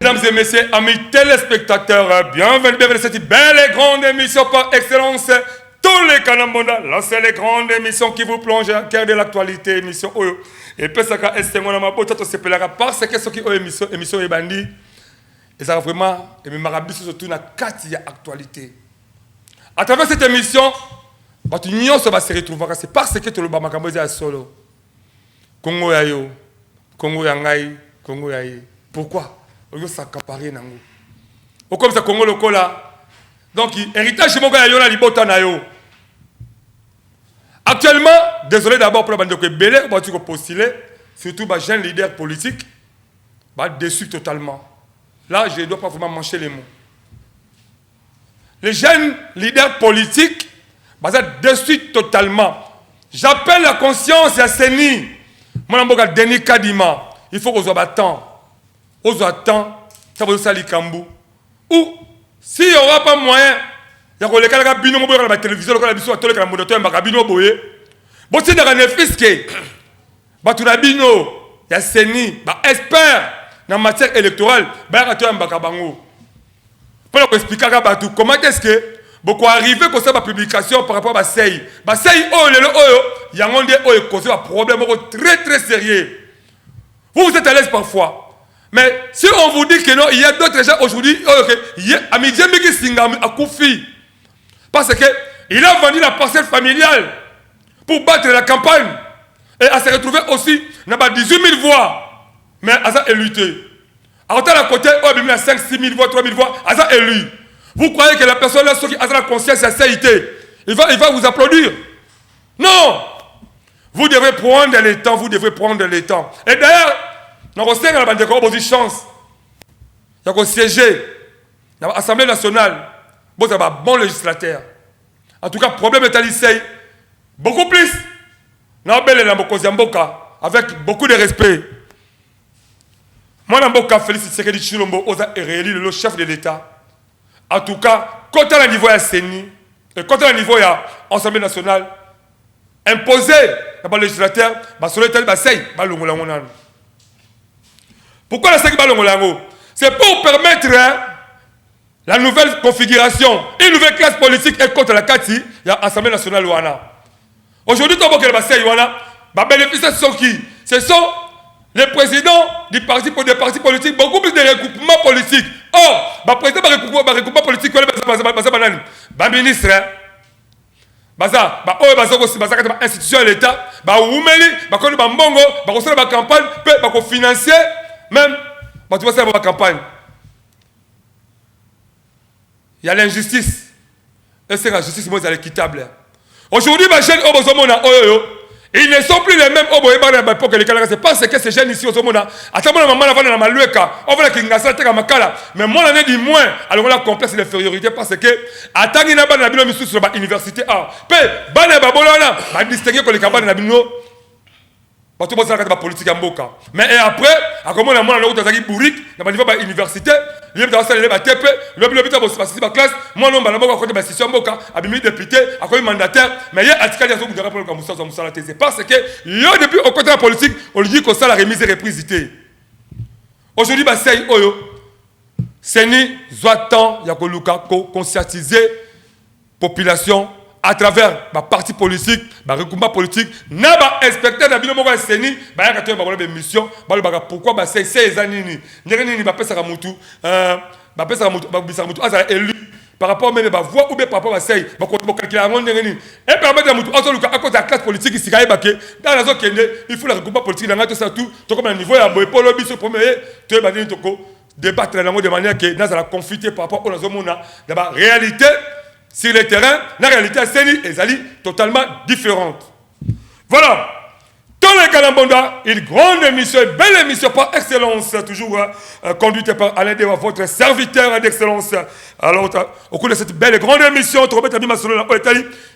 Mesdames et messieurs, amis téléspectateurs, bienvenue à cette belle et grande émission par excellence. Tous les Kanambonda, là c'est les grandes émissions qui vous plongent au cœur de l'actualité, émission Oyo. Et puis ça a été mon amour, tout se pèlera parce que ce qui est émission est bandit. Et ça vraiment, et mes marabis surtout dans quatre actualité. À travers cette émission, votre union va se retrouver, c'est parce que tout le Bamakambo est solo. Congo Yayo, Congo Yangai, Congo Yaye. Pourquoi? On s'accaparer nango. Au comme ça Congo le cola. Donc héritage mon gars yona libota na yo. Actuellement, désolé d'abord pour la bande de Belé, on va postuler, surtout les jeunes leaders politiques, déçus totalement. Là, je ne dois pas vraiment mancher les mots. Les jeunes leaders politiques, déçus totalement. J'appelle la conscience à Seni. Mon amboka Denis Kadima. Il faut qu'on soit temps. On soit temps. Ça va être Kambou. Ou, s'il n'y aura pas moyen, il y a des gens qui ont la télévision, qui ont la télévision, qui ont la télévision, qui ont la télévision. Bon, si vous avez un fils qui est il y a Seni, expert dans la matière électorale, il y a un Bakabango. Pour expliquer comment est-ce que beaucoup arriver à cette publication par rapport à Sey. Sey, il y a un problème très très sérieux. Vous êtes à l'aise parfois. Mais si on vous dit que non, il y a d'autres gens aujourd'hui, parce qu'il a vendu la parcelle familiale pour battre la campagne et à se retrouver aussi dans 18 000 voix. Mais à ça élu. Alors, à côté, il y a 5 6 000 voix, 3 000 voix, à ça élu. Vous croyez que la personne là, qui a la conscience et la sécurité, il va vous applaudir? Non! Vous devrez prendre le temps, vous devrez prendre le temps. Et d'ailleurs, nous avons une chance. Nous avons siégé dans l'Assemblée nationale. Vous avez un bon législateur. En tout cas, le problème est à l'ICEI. Beaucoup plus. Nous avons avec beaucoup de respect. Moi, je Félix Tshisekedi Tshilombo, réélu le chef de l'État. En tout cas, quand on a un niveau à CENI, et quand on a un niveau à l'Assemblée nationale, imposé par le législateur, pourquoi la SEC Balongolango? C'est pour permettre la nouvelle configuration, une nouvelle classe politique et contre la Kati, il y a l'Assemblée nationale Ouana. Aujourd'hui, tout le monde qui bénéficier sont qui? Ce sont les présidents des partis politiques, beaucoup plus de regroupements politiques. Or, le président de regroupement politique, le ministre, institution de l'État, la campagne, financer, même, la campagne. Il y a l'injustice. Et c'est la justice, moi, c'est équitable. Aujourd'hui, les jeunes, ils ne sont plus les mêmes pour que les Canadiens. C'est parce que ces jeunes ici, au monde, attends, maman, la dans ma lueka, on va la kingasala, à makala. Mais moi, l'année du moins, alors on a complexe d'infériorité parce que, attends, il y a pas de sur l'université A. Pe, bana babolana, va distinguer que les campagnes n'abino. Parce que c'est la politique en boka. Mais et après, à comment on a mon autre zaki bourrique, dans la université, il y a des TP, le classe, moi non, à côté de la session boka, à député, à côté mandataire, mais il y a article de la pour le c'est parce que, depuis au côté de la politique, on lui dit que ça la remise et reprisité. Aujourd'hui, c'est Oyo, Seni, Zoatan, Yakoluka, conscientiser population à travers ma parti politique, ma regroupement politique, n'a pas inspecté la bino moka Seni, ba ya katoué ba mission, ba le baga pourquoi ba c'est 16 ans nini, nini ba pesa mutu, ba pesa mutu, ba bisa mutu azala élu par rapport même ba voix ou bien par rapport à ça, ba ko calculer ngon nini, et permettre la mutu azoluka à cause de la classe politique ici kaye baké, dans la zone kende, il faut la regroupement politique dans tout ça tout, to comme le niveau ya boy polo biso premier, to ba nini toko débattre de manière que dans la confité par rapport aux hommes dans la réalité. Sur le terrain, la réalité à Seni est totalement différente. Voilà. Tous les Kalambonda, une grande émission, une belle émission par excellence, toujours conduite par Alain Dewa, votre serviteur d'excellence. Alors, au cours de cette belle et grande émission,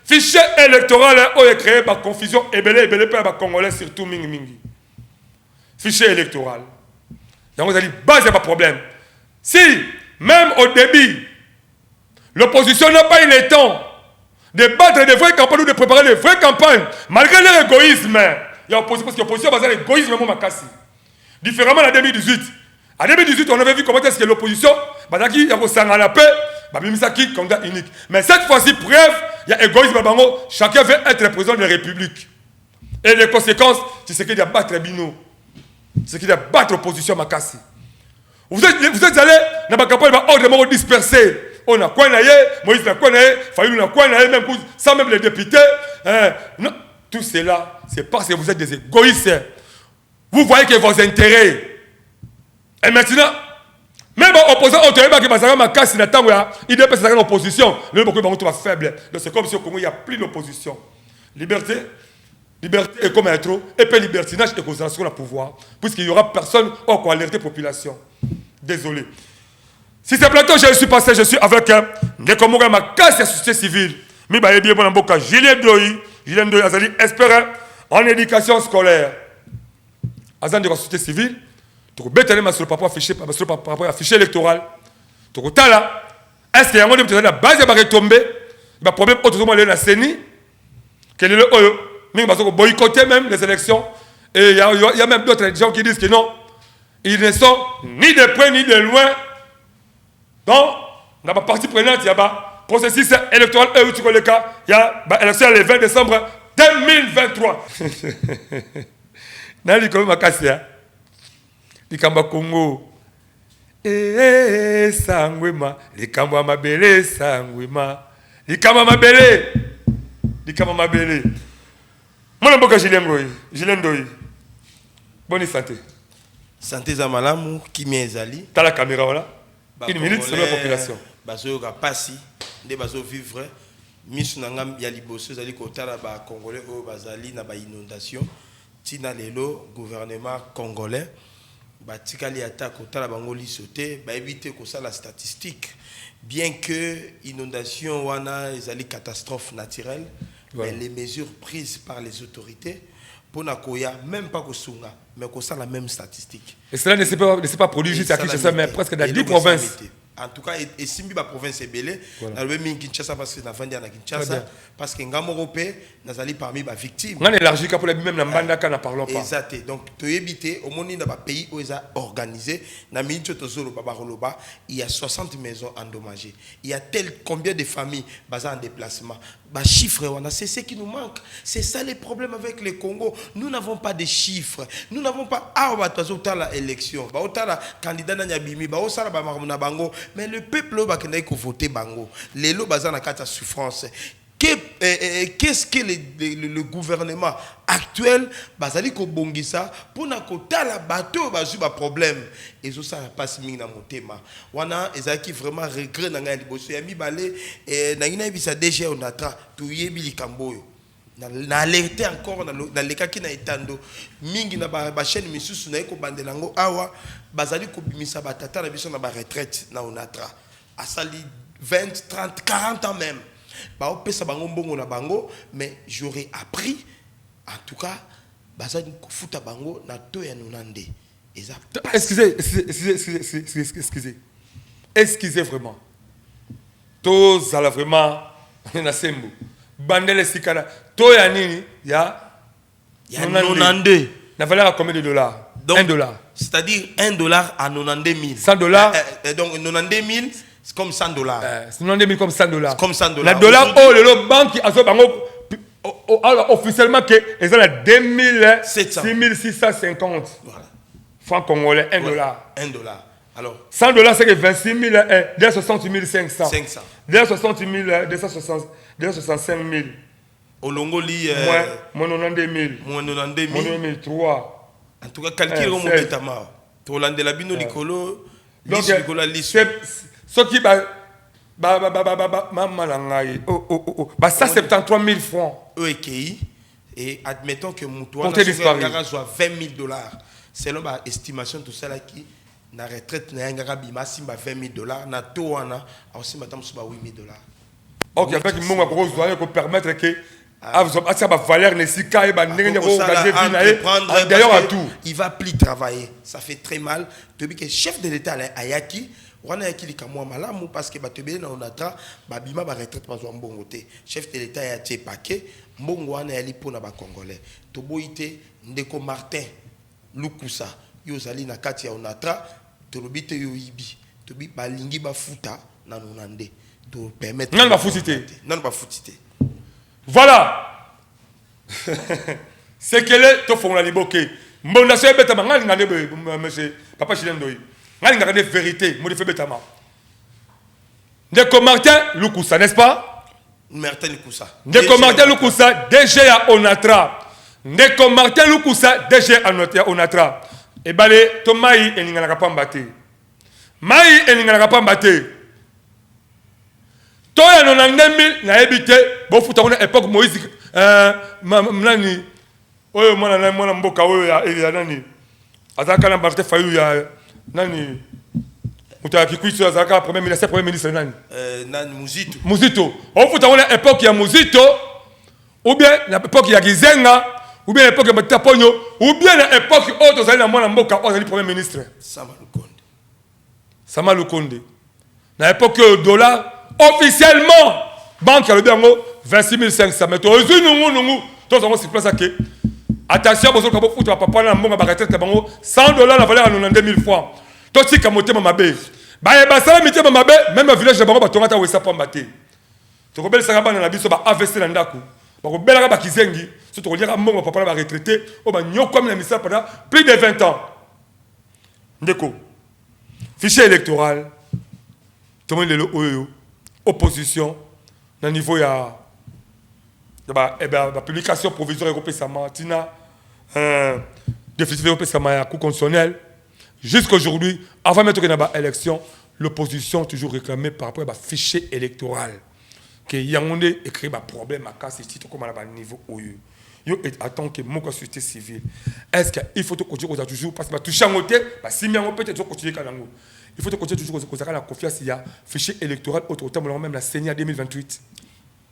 fichier électoral est créé par confusion et belé par Congolais, surtout Mingi. Fichier électoral. Donc, vous avez dit, base, il n'y a pas de problème. Si, même au début, l'opposition n'a pas eu le temps de battre des vraies campagnes ou de préparer des vraies campagnes, malgré leur égoïsme, il y a opposition, parce que l'opposition est basée sur l'égoïsme, différemment en 2018. En 2018, on avait vu comment est-ce que l'opposition, il y a la paix, candidat unique. Mais cette fois-ci, bref, il y a égoïsme, chacun veut être le président de la République. Et les conséquences, c'est ce qu'il y a battre Bino. C'est qu'il y a battre l'opposition Makassi. Vous êtes allés dans la campagne, ordre dispersé. On a quoi naïe, Moïse n'a quoi naïe, Fayou n'a quoi naïe, même sans même les députés. Non, tout cela, c'est parce que vous êtes des égoïstes. Vous voyez que vos intérêts. Et maintenant, même opposant au terrain qui va ma casse, il est pas en opposition. Le beaucoup de faible. Donc c'est comme si au Congo il n'y a plus d'opposition. Liberté est comme un trop, et puis libertinage et concentration le pouvoir, puisqu'il n'y aura personne pour alerter la population. Désolé. Si c'est plateau, je suis passé, je suis avec Ndekomouga, ma casse de la société civile. Mais il y a bien beaucoup Julien Doyi, Azali, expert en éducation scolaire. Azan de la société civile, tu peux bêter sur le rapport affiché électoral. Tu peux là, est-ce qu'il y a un monde qui est la base de retomber? Il y a un problème autrement dans la CENI, quel est le mais il va boycotter même les élections. Et il y a même d'autres gens qui disent que non, ils ne sont ni de près ni de loin. Donc, dans la partie prenante, il y a le processus électoral, il y a l'élection le 20 décembre 2023. Dans le Congo, le Congo, Sangwema, le Congo Mabele, Sangwema, le Congo Mabele, le Congo Mabele. Mon nom est Julien Doyi. Bonne santé. Santé Zamalamu, Kimi Ezali. T'as la caméra, voilà. Une minute, c'est la population. Bazo Kapasi, des bazo vivre. Miss Nangam Yaliboso, Zali Kotala, Congolais, Bazali, na inondation. Tina Lelo, gouvernement congolais. Batikali attaque Kotala Bangoli sauté, éviter que ça la statistique. Bien que inondation, wana, Zali catastrophe naturelle. Voilà. Mais les mesures prises par les autorités, pour Nakoya, même pas Kosunga, mais que ça la même statistique. Et cela ne s'est pas produit juste à Kinshasa, mais presque dans 10 provinces. En tout cas, et Simbi, la province est belle. Dans le même Kinshasa, parce que nous avons Kinshasa, parce que Ngamo Européen, nous allons parmi les victimes. On a élargi pour les même Nambandaka, n'en parlons pas. Exact. Donc, tu es au monde, dans un pays où ils ont organisé, il y a 60 maisons endommagées. Il y a combien de familles basées en déplacement. Chiffres, c'est ce qui nous manque. C'est ça les problèmes avec le Congo. Nous n'avons pas de chiffres. Nous n'avons pas l'élection. Candidat mais le peuple a voté bango. Les lots basés dans la souffrance. Qu'est-ce que le gouvernement actuel bazali ko bongisa pour na kota la bateau bazu ba problème et ça n'a pas simi na motema wana ezaki vraiment regret na ngai liboso ya mibale na ngina bisa déjà on atra tu yebi likamboyo na alerté encore na lekaki na etando mingi na ba chaîne misusu na ko bandelango awa bazali ko bimisa batata na biso na ba retraite na onatra asali 20 30 40 ans même. Mais j'aurais appris, en tout cas, bango na to ya nonande. Excusez vraiment. Tous à la vraiment na sembo. Bandele sikana. To ya nini ya nonande. Na valeur à combien de dollars? Donc, $1. C'est-à-dire $1 à 90 000. $100. Donc 90 000. C'est comme $100. C'est 90 000 comme $100. Comme $100. La dollar, le banque a officiellement que ils ont 2650 francs congolais, $1. $1. Alors, $100, c'est que 26 000, 260 500. 265 000. Au Longoli, moins 90 000. Moins 90 000. Moins 90 000, 3. En tout cas, calcul au moment de Rolande la bino licolo. Donc, ce qui va 173 000 francs. EKI, Et admettons que Moutouana soit 20 000 dollars. Selon l'estimation, tout ça là qui na retraite na yanga bima simba 20 000 dollars na toana aussi madame suba 8 000 dollars. Ok, avec le moment pour permettre que ça va valeur nesika et d'ailleurs à tout. Il va plus travailler. Ça fait très mal. Depuis que chef de l'État Ayaki, on a qui kamwa malamu parce que batebe na onatra babima ba retraite pas mbongo te. Chef de l'État ya tie paquet mbongo wana yali pona ba congolais. Toboité ndeko Martin Lukusa yozali na kati ya onatra tolobite yo ibi tobi balingi bafuta na nonande to permettre non ba futité non ba futité. Voilà. C'est que les to font la liboke. Mon ancien betama ngali ngane monsieur papa Chilendoyi. Ngali ngane vérité, mo de fait betama. Ndeko Martin Lukusa, n'est-ce pas? Martin Lukusa. Ndeko Martin Lukusa DG à Onatra. Ndeko Martin Lukusa DG à Onatra. Et balé to mai eningana kapamba te. Mai eningana kapamba te. Toya non en 2000 na habité bon futa on époque Moïse nani oyo mwana mboka oyo ya nani azaka na Martin Fayulu ya nani mutaki kwitso azaka premier ministre nani nani Muzito on futa on époque ya Muzito ou bien na époque ya Gizenga ou bien époque ya Matita Ponyo ou bien na époque autre zali na mwana mboka ozali premier ministre Sama Lukonde na époque dollar officiellement banque le biango 26 500 mais toi tous on se place à que attention bozo ka bofuta papa na mbonga ba retraite bango 100 dollars la valeur à 92 000 francs toi tu ka motema mabe ba e ba sala mitema mabe même village de bango ba tonga ta wesa pamba te to ko bel sanga bana na biso ba investir na ndako ba ko belaka ba kizengi so to ko lira mbonga papa na ba retraité o ba nyoko na misa pendant plus de 20 ans ndeko fichier électoral tout le monde le oyo opposition na niveau ya publication provisoire européenne Samatina déficit européen Samaya cour constitutionnel jusqu'aujourd'hui avant même que na élection l'opposition toujours réclamée par rapport à fichier électoral que Yaoundé écrit ba problème à cas c'est comme à niveau oyo yo attend que mon société civile est-ce qu'il faut continuer toujours parce que toucher en côté ba si bien on peut être continuer kanango. Il faut continuer toujours à la confiance. Il y a fichier électoral autre temps, même la CENIA 2028.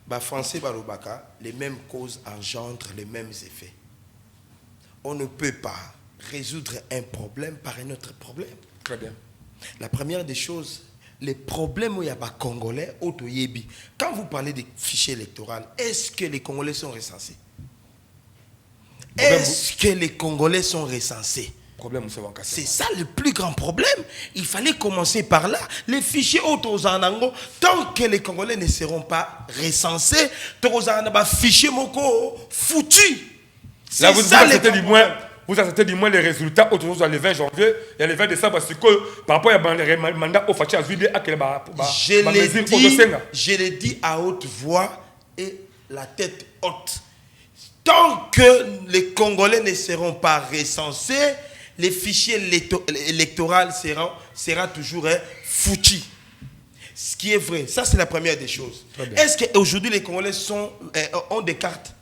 Bah français Barobaka, les mêmes causes engendrent les mêmes effets. On ne peut pas résoudre un problème par un autre problème. Très bien. La première des choses, les problèmes où il y a pas Congolais, Otoyebi. Quand vous parlez des fichiers électoraux, est-ce que les Congolais sont recensés? Est-ce que les Congolais sont recensés? C'est ça le plus grand problème. Il fallait commencer par là. Les fichiers autosanango, tant que les Congolais ne seront pas recensés, autosanango fichier moko foutu. Là vous acceptez du moins les résultats autour le 20 janvier et le 20 décembre parce que par rapport à mandat au Fachi Azubi à quel je l'ai dit à haute voix et la tête haute. Tant que les Congolais ne seront pas recensés, les fichiers électoraux sera toujours foutu. Ce qui est vrai, ça c'est la première des choses. Est-ce qu'aujourd'hui les Congolais ont des cartes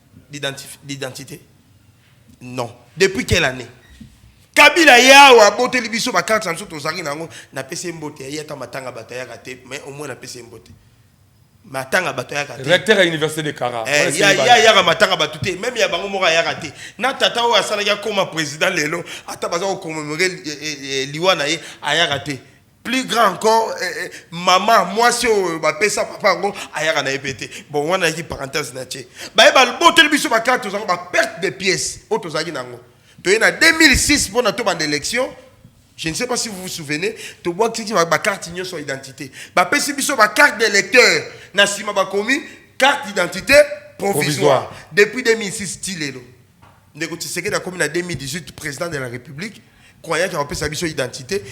d'identité? Non. Depuis quelle année? Kabila yawa bote libiso ba carte sanso to zari nango na pese mbote yata matanga bataya raté mais au moins na pese mbote. Matanga bataya raté. Recteur à l'université de Kara. Ya matanga batute même ya bango mora ya raté. Na tata o asala ya comme président lelo ata baza ko commémorer liwana ye aya raté. Plus grand encore maman moi si ba pesa papa ngo aya na epete. Bon wana ki parenthèse na tché. Ba ba bote libiso ba carte to zari ba perte de pièces auto zari nango. En 2006, pour notre élection, je ne sais pas si vous vous souvenez, tu vois que tu as une carte d'identité. Tu as une carte d'électeur. Tu as une carte d'identité provisoire. Depuis 2006, tu es là. Tu sais que tu as en 2018, président de la République, croyant qu'il y a une identité.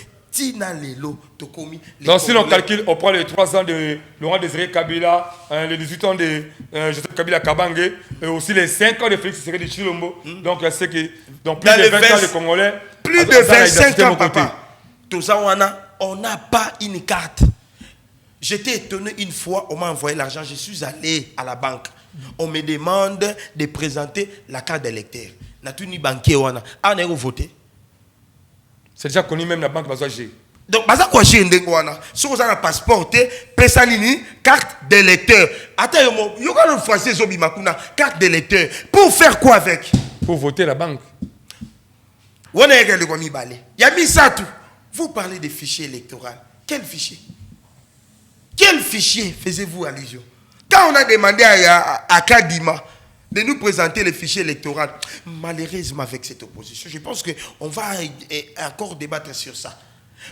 Donc si l'on calcule, on prend les 3 ans de Laurent Désiré Kabila, les 18 ans de Joseph Kabila Kabange, et aussi les 5 ans de Félix Tshisekedi Tshilombo. Donc c'est que donc plus de 20 ans de Congolais. Plus de 25 ans, papa. On n'a pas une carte. J'étais étonné une fois, on m'a envoyé l'argent, je suis allé à la banque. On me demande de présenter la carte d'électeur. Na tout ni banquier wana. Ah, on a voté. C'est déjà connu même la banque Bazoagé. Donc, baza quoi j'ai ndengwana. Si vous avez un passeport, pesanini carte d'électeur. Attends, yo quand le français zobi makuna carte d'électeur. Pour faire quoi avec? Pour voter la banque. On a regardé quoi mi balé. Y a mis ça tout. Vous parlez des fichiers électoraux. Quel fichier? Quel fichier faisiez-vous allusion? Quand on a demandé à Kadima de nous présenter les fichiers électoraux, malheureusement avec cette opposition, je pense qu'on va encore débattre sur ça.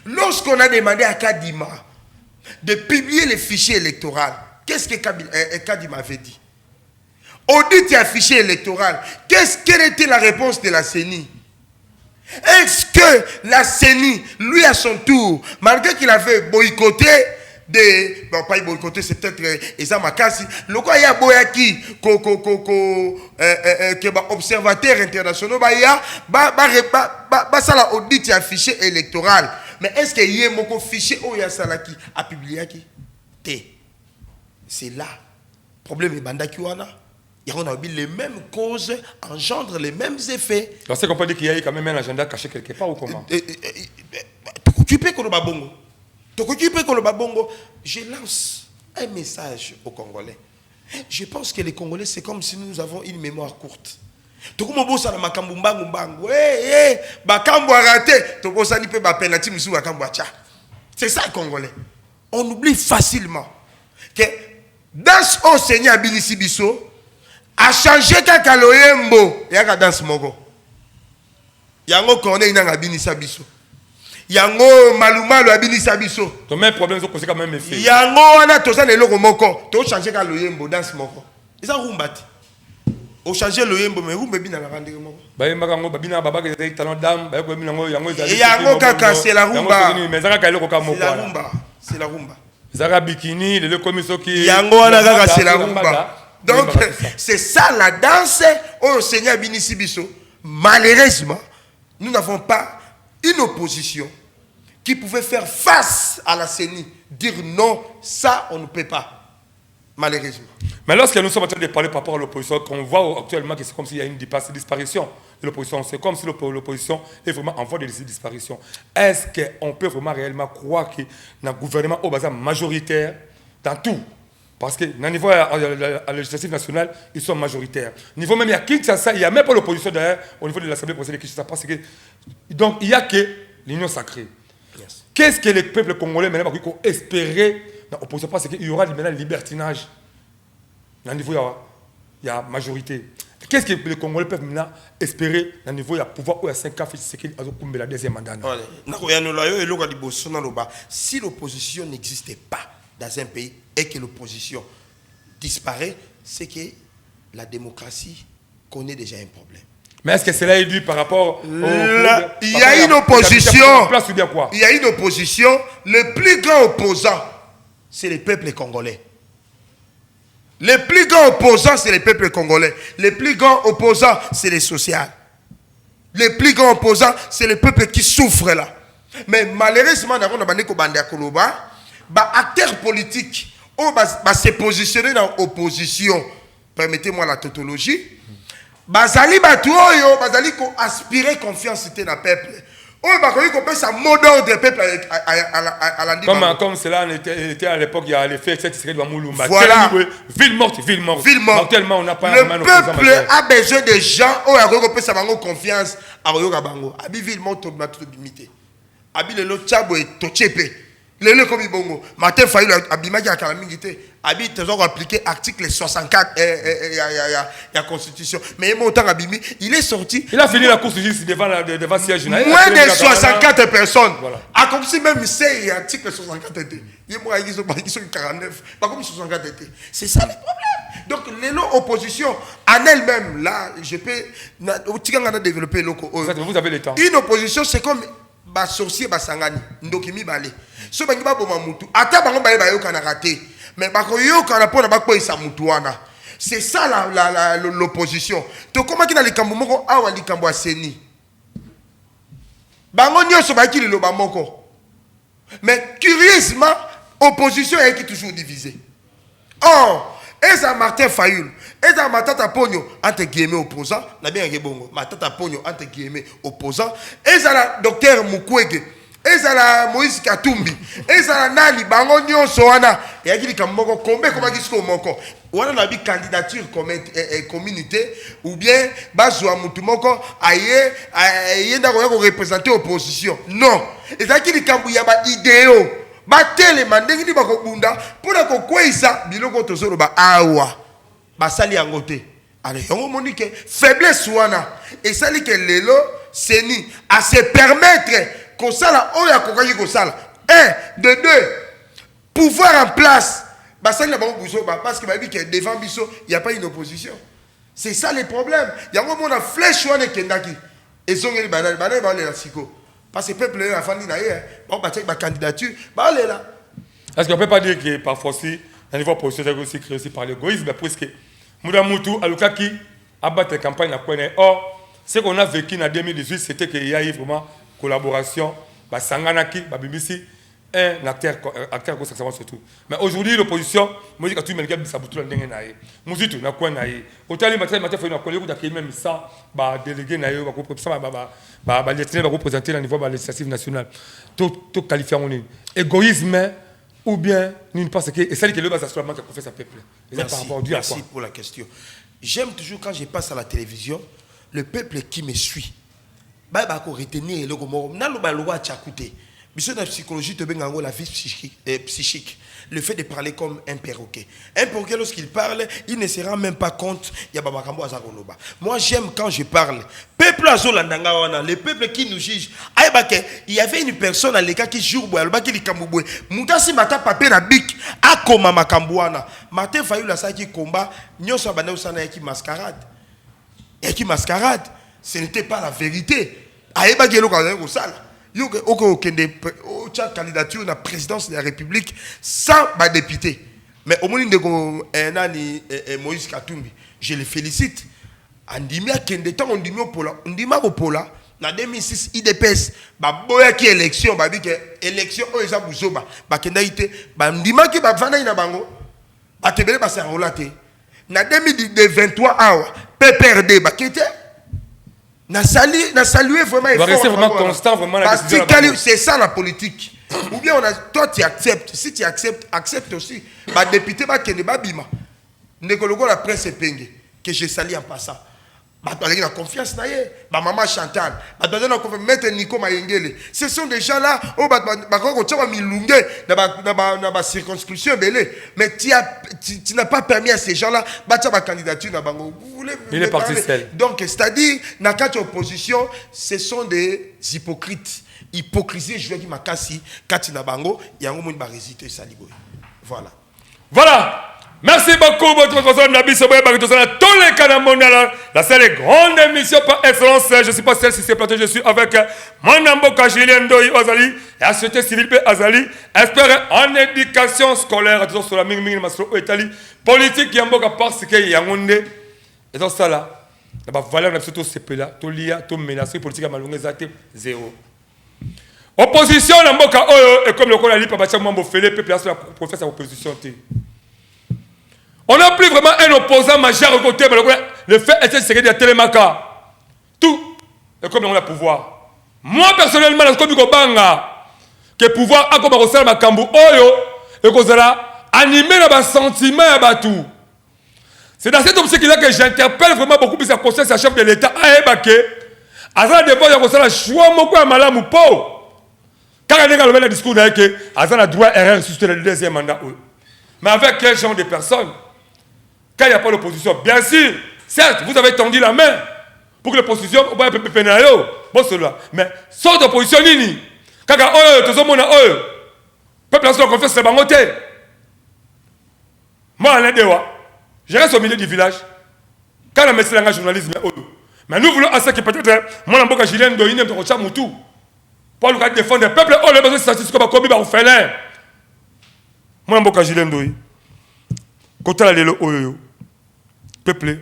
Lorsqu'on a demandé à Kadima de publier les fichiers électoraux, qu'est-ce que Kadima avait dit? Audit un fichier électoral. Quelle était la réponse de la CENI? Est-ce que la CENI, lui à son tour, malgré qu'il avait boycotté, bon, pas boycotté, c'est peut-être Eza Makasi, le quoi il y a boyaki, observateur international, ça la audit un fichier électoral. Mais est-ce qu'il y a un fichier où il y a ça qui a publié qui? C'est là. Le problème est bandakiwana. Les mêmes causes engendrent les mêmes effets. Donc c'est qu'on peut dire qu'il y a quand même un agenda caché quelque part ou comment? Je lance un message aux Congolais. Je pense que les Congolais, c'est comme si nous avons une mémoire courte. C'est ça les Congolais. On oublie facilement que dans ce Seigneur Binisi Bisso a changé kaka loyembo yaka dans mogo. Yango kone inanga Binisa Bisso. Yango malumalo Binisa Bisso. Ton même problème c'est quand même effet. Yango wana toza le loko moko, to changer ka loyembo dans moko. Isa rumbati. O changer loyembo mais rumbe bina la rendre moko. Ba yemba ngo babina baba ke talent d'âme, ba ko bina ngo yango ezali. Yango kaka c'est la rumba. Mais ça ka eloko ka moko. C'est la rumba. C'est la rumba. Zara bikini le komiso qui Yango wana kaka c'est la rumba. Donc, c'est ça la danse au Seigneur Binisi Bisso. Malheureusement, nous n'avons pas une opposition qui pouvait faire face à la CENI. Dire non, ça, on ne peut pas. Malheureusement. Mais lorsque nous sommes en train de parler par rapport à l'opposition, qu'on voit actuellement que c'est comme s'il y a une disparition de l'opposition. C'est comme si l'opposition est vraiment en voie de disparition. Est-ce qu'on peut vraiment réellement croire que dans le gouvernement au bazar majoritaire, dans tout, parce que, au niveau à la législative nationale, ils sont majoritaires. Au niveau même, il y a Kinshasa, il n'y a même pas l'opposition d'ailleurs, au niveau de l'Assemblée provinciale de Kinshasa. Parce que, donc, il n'y a que l'union sacrée. Yes. Qu'est-ce que les peuples congolais maintenant ont espéré dans l'opposition? Parce qu'il y aura maintenant libertinage. Au niveau, il y a majorité. Qu'est-ce que les Congolais peuvent maintenant espérer dans le niveau, il y a pouvoir, où il y a 5 ans, c'est qu'il y a la deuxième mandat. Si l'opposition n'existait pas dans un pays et que l'opposition disparaît, c'est que la démocratie connaît déjà un problème. Mais est-ce que cela est dû par rapport il y a une opposition. Il y a une opposition. Le plus grand opposant, c'est le peuple congolais. Le plus grand opposant, c'est le peuple congolais. Le plus grand opposant, c'est les sociaux. Le plus grand opposant, c'est le peuple qui souffre là. Mais malheureusement, nous avons acteurs politiques se positionner dans l'opposition. Permettez-moi la tautologie. Bazali batuoyo, bazali ko aspirer confiance dans le peuple. On va qu'on ça mot d'ordre peuple à la comme cela était à l'époque, il y a l'effet de Moulumba. Voilà. Ville morte. Ville morte. Tellement on n'a pas le peuple a besoin de gens où il y a ça confiance à Royoga Bango. Abi ville morte on a tout limité. Abi le tchabo et tochepe. Le comme bongo. Matin failli abima qui a calamité. Abi toujours appliqué article 64 il y a constitution. Mais montant abimi, il est sorti. Il a fini la course juste devant siège. Moins de 64 personnes. Voilà. A comme si même c'est article 64 était. Il y a 49. Pas comme 64 était. C'est ça le problème. Donc les oppositions en elle-même là, je peux développer vous avez le temps. Une opposition c'est comme ba sorcier ba sangani ndokimi balé so bangi ba boma mutu ata bango balé ba yo kana raté mais ba ko yo kana pona ba ko isa mutu wana. C'est ça l'opposition. To comment ki na likambo moko awa likambo a CENI bango nyoso ba ki liloba moko mais curieusement Opposition est toujours divisée. Or, Eza Martin Fayoul, Eza Matata Pogno, entre guillemets opposant, n'a bien bongo, Matata Pogno, entre guillemets opposant, Eza la docteur Mukwege, Eza la Moïse Katumbi, Eza la Nali, Bango Nyon Soana, et Agili Kamboko, Kombe, Koma Gisko Moko, ou on a une candidature communauté, ou bien, Bazoua Moutumoko, aïe, d'avoir représenté l'opposition. Non, et Agili Kambouyaba idéo. Batele mandenge ni bakobunda pona ko kwesa biloko tozolo ba awa basali yangote ale yango monike faiblesse wana et sali ke lelo seni à se permettre ko sala oya kokaki ko sala un de deux pouvoir en place basali na ba buzo ba parce que ba bi que devant biso il y a pas une opposition c'est ça le problème yango mona flèche wana kendaki ezongeli banane ba le siko. Parce que le peuple a fait une candidature, là. Est-ce qu'on ne peut pas dire que parfois, si, un niveau position est aussi créé aussi par l'égoïsme, mais presque, Moudamoutou, Alukaki, a battu la campagne, or, ce qu'on a vécu en 2018, c'était qu'il y a eu vraiment collaboration, Sanganaki, Babimisi, un acteur conséquemment surtout. Mais aujourd'hui, l'opposition, moi je dis que tout le monde a beaucoup de choses. Mouzitou, na quoi naïe. Autant les matériels, il faut qu'on ait même ça, délégué naïe, représenter au niveau de législative nationale. Tout qualifié en ligne. Égoïsme ou bien, nous pensons que c'est celle qui est le bas assurément qui a fait sa peuple. Merci pour la question. J'aime toujours quand je passe à la télévision, le peuple qui me suit. Bah, retenir le gomo. Nalo ba loi tchakoute. Monsieur la psychologie te bengango la vie psychique. Le fait de parler comme un perroquet. Un perroquet, lorsqu'il parle, il ne se rend même pas compte. Moi, j'aime quand je parle. Peuple azolandanga, le peuple qui nous juge. Il y avait une personne à l'écart qui joue, qui kamboué. Moutasi mata papé na bik, akoma makambouana. Martin Fayoul a ça qui combat, nyoso abana usana qui mascarade. Et qui mascarade, ce n'était pas la vérité. Aïba gelo quand sale. Il y a une candidature à la présidence de la République sans député. Mais au moment de Moïse Katumbi, je le félicite. En 2006, IDPS, il y a élection, élection, n'a salué vraiment. Il va rester vraiment constant, vraiment. C'est ça la politique. Ou bien toi tu acceptes. Si tu acceptes, accepte aussi. Député Bima. La presse est pingue. Que je salue en passant. La confiance maman Chantal. Maître Nico Mayengele. Ce sont des gens là. Dans circonscription. Mais tu n'as pas permis à ces gens là de ma candidature. Il est parti seul. Donc, c'est-à-dire, dans la opposition, ce sont des hypocrites. Hypocrisie, je veux dire, Makasi, Katina Bango, il y a un moment de résister, voilà. Voilà. Merci beaucoup, votre personne, Nabi Soboye, tous les canaux mondiaux. La seule grande émission par excellence. Je ne suis pas celle si c'est plateau, je suis avec mon amboka Julien Doyi Azali, la société civile Azali, expert en éducation scolaire, toujours sur la Ming Masro Italie, politique, Yamboka parce que Yangonde. Et dans ça là, la valeur de ce CP là, tout l'IA, tout menace politique à Malungezate, zéro. Opposition, Yamboka Oyo, et comme le Kola Lipa Bacha Mambo Fele, peuple la professeur opposition. On n'a plus vraiment un opposant majeur au côté, mais le fait est que c'est de Télémaka. Tout est comme on a pouvoir. Moi, personnellement, je suis que le pouvoir a comme un Makambu Oyo, et que ça animé dans sentiment à tout. C'est dans cette optique-là que j'interpelle vraiment beaucoup plus la conscience à chef de l'État à Ebake. Azan de voir que ça choix mon quoi malam ou pas. Quand on a le discours là que Azan a droit à ressusciter le deuxième mandat. Mais avec quel genre de personnes? Quand il n'y a pas l'opposition, bien sûr, certes, vous avez tendu la main pour que l'opposition, bon cela, mais sans opposition, nini. Quand tout le monde a peuple a confiance, c'est bangote. Moi, Alain Dewa, je reste au milieu du village. Quand on a mis le journalisme, mais nous voulons à ce que peut-être, moi, je suis Julien Doyi, je suis Moutou. Pour le défendre le peuple, on a besoin de statistiques comme Kobi Baroufélin. Moi, je suis Julien Doyi. Quand on a le Oyo, peuple,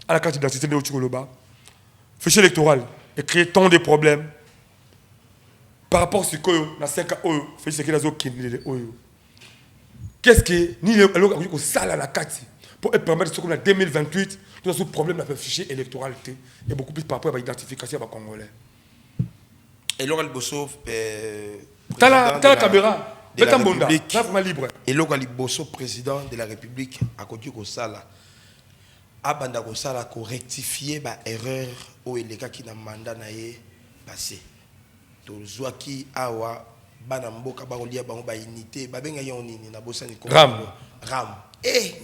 à la carte d'identité de Ochikoloba, fichier électoral, et créer tant de problèmes par rapport à ce que dans 5 ans, fichier qui est dans Oyo. qu'est-ce que ni le sala la carte pour permettre ce qu'on a 2028 tout ce problème de fichier électoral et beaucoup plus par rapport à l'identification des Congolais. Et Laurent Bosso la caméra de la République libre. Et Laurent Bosso président de la République a continué au sala abanda ko sala ko rectifier ba erreur au eleka qui na mandat na ye passé to zwaki awa bana mboka ba kolia bango ba unité ba benga yo nini na bosani ko ram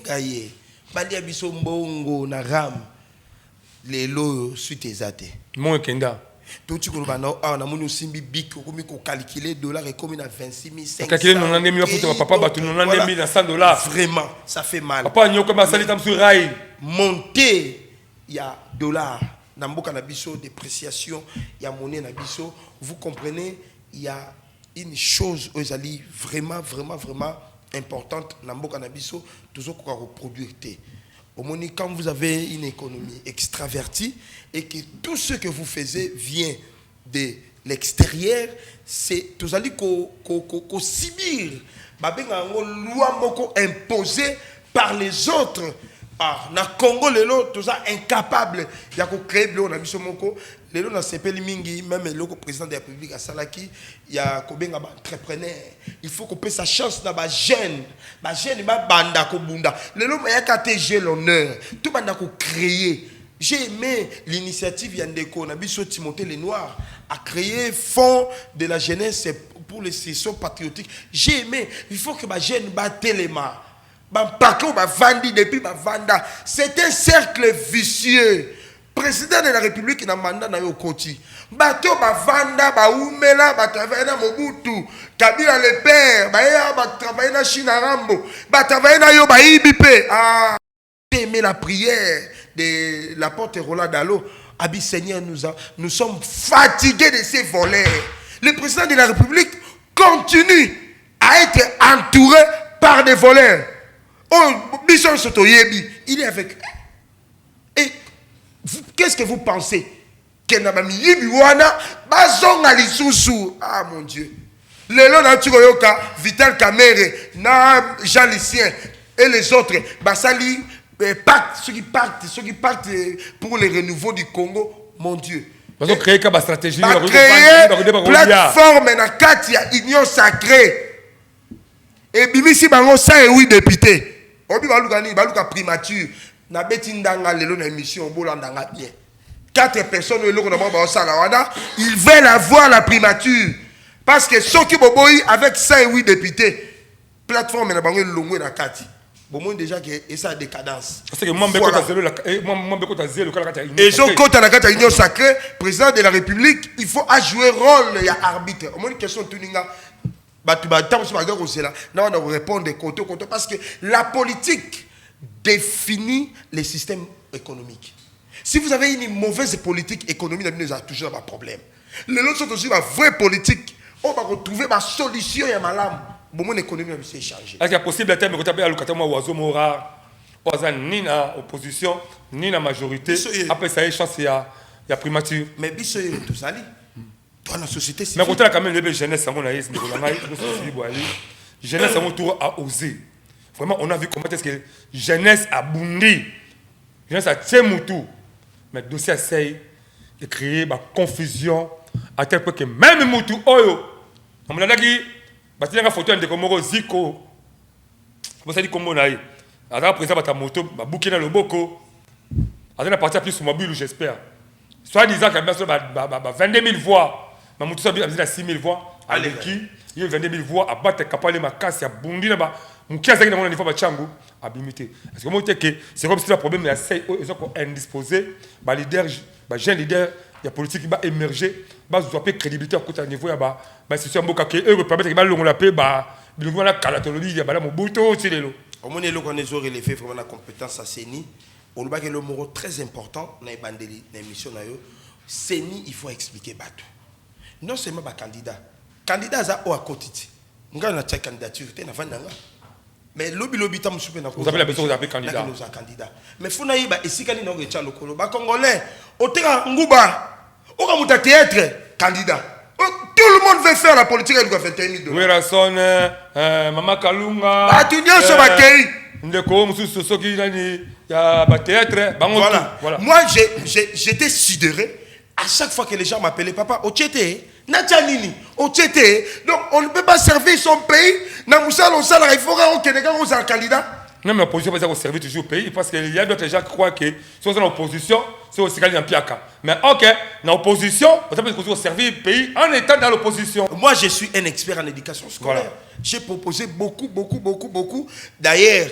ngaye balia biso mbongo na ram lelo suite ezate mon kenda to tu ko bana na moni simbi bik ko mi ko calculer dollar et comme na 26500 calculer non na mi futa papa batu non na 100 vraiment ça fait mal papa nyoko ma sali tam sur rail monter il y a dollar na mboka na biso dépréciation il y a monnaie na biso vous comprenez il y a une chose aux alliés vraiment importante na mboka na biso toujours qu'on reproduire au moins quand vous avez une économie extravertie et que tout ce que vous faisiez vient de l'extérieur c'est tous alliés ko subir ba benga loi moko imposée par les autres. Ah, na Congo lelo toza incapable ya ko créer bilo na biso moko lelo na sepeli mingi même le président de la République a salaki ya ko benga ba entrepreneur il faut qu'on paie sa chance na ba jeune ba banda ko bunda lelo ma yaka te j'ai l'honneur tout banda ko créer. J'ai aimé l'initiative Yandeko na biso Timothée Lenoir a créé fonds de la jeunesse pour les sessions patriotiques. J'ai aimé, il faut que ba jeune ba téléma c'est un cercle vicieux. Président de la République n'a mandat na yo koti. Bato ba vanda ba umela ba travailler na Mobutu. Kabila le père ba ya ba travailler na China Rambo. Ba travailler na yo ba IBP. Ah, aimer la prière de la porte Roland Dalo. Abi Seigneur nous sommes fatigués de ces voleurs. Le président de la République continue à être entouré par des voleurs. Oh, Bishon Sotoyebi, il est avec. Et qu'est-ce que vous pensez? Ah mon Dieu. Le long Yoka, Vital Kamere, na Jean Lucien et les autres, Basali, ceux qui partent pour le renouveau du Congo, mon Dieu. Ils ont créé une stratégie. Plateforme na Katia, Union sacrée. Et bimisi bango 108 députés. Obi baluka primature na betindanga lelo na émission bolandanga bien. 4 personnes ils veulent avoir la primature parce que ceux qui boboyi avec 108 députés plateforme na bango longo na kati. Bon déjà que et ça décadence. Parce que moi zéro et son côté na kati union sacrée président de la République il faut jouer rôle ya arbitre. Au moins une question tuninga répondre parce que la politique définit les systèmes économiques. Si vous avez une mauvaise politique économique, vous avez toujours un problème. Les autres sont aussi la vraie politique. On va retrouver ma solution et ma lame. Bon, économie va se changer. Est-ce qu'il est possible de dire que ni na opposition, ni na majorité, après ça y est chance il y a primature. Mais biso tout ça dans la société civile. Mais quand on a quand même les jeunesse, jeunesse a osé. Vraiment, on a vu comment est-ce que jeunesse a bondi. Jeunesse a tient mais le dossier essaye de créer une confusion à tel point que même Moutou Oyo, on a dit, il y a une photo de Komoro Ziko. Vous savez comment on a eu. Alors, président, ta moto, bouquet dans le boko. Alors, on a parti plus sur mobile, j'espère. Soit disant qu'il y a 22 000 voix. Ma moto a 6 000 voix. Il y a 22 000 voix. À battre capable de casse, il y a bondi là-bas. Mon cas, c'est que mon niveau de Tchangou a limité. Parce que c'est comme si le problème est indisposé. Les leaders, les jeunes leaders, il y a politique qui va émerger. Ils ont une crédibilité à côté de niveau. C'est sûr que eux permettent que la paix, ils ont la calatologie, il y a mon bouton aussi. Au moins, nous avons relevé vraiment la compétence à CENI. On a le mot très important dans l'émission. CENI, il faut expliquer bateau. Non seulement les candidats. Candidats à côté. Nous avons une candidature. Mais lobby tam soupe na vous avez la besoin d'appeler candidat. Mais faut na yiba esikani na recha lokolo ba congolais oteka nguba oka muta théâtre candidat. Oh le monde veut faire la politique avec 21 000 dollars. Werason, Mama Kalunga. Ah, tu dis sur ma télé. Ndeko, Moussou Soki, il y a un théâtre. Voilà. Moi, j'étais sidéré. À chaque fois que les gens m'appelaient, papa, Ochete, Natchanini, Ochete. Donc, on ne peut pas servir son pays. Namoussal, on s'en il faut qu'on ait un candidat. Même l'opposition va servir toujours au pays parce qu'il y a d'autres gens qui croient que si on est en opposition, c'est aussi dans Piaka. Mais ok, dans l'opposition, on peut servir le pays en étant dans l'opposition. Moi, je suis un expert en éducation scolaire. Voilà. J'ai proposé beaucoup. D'ailleurs,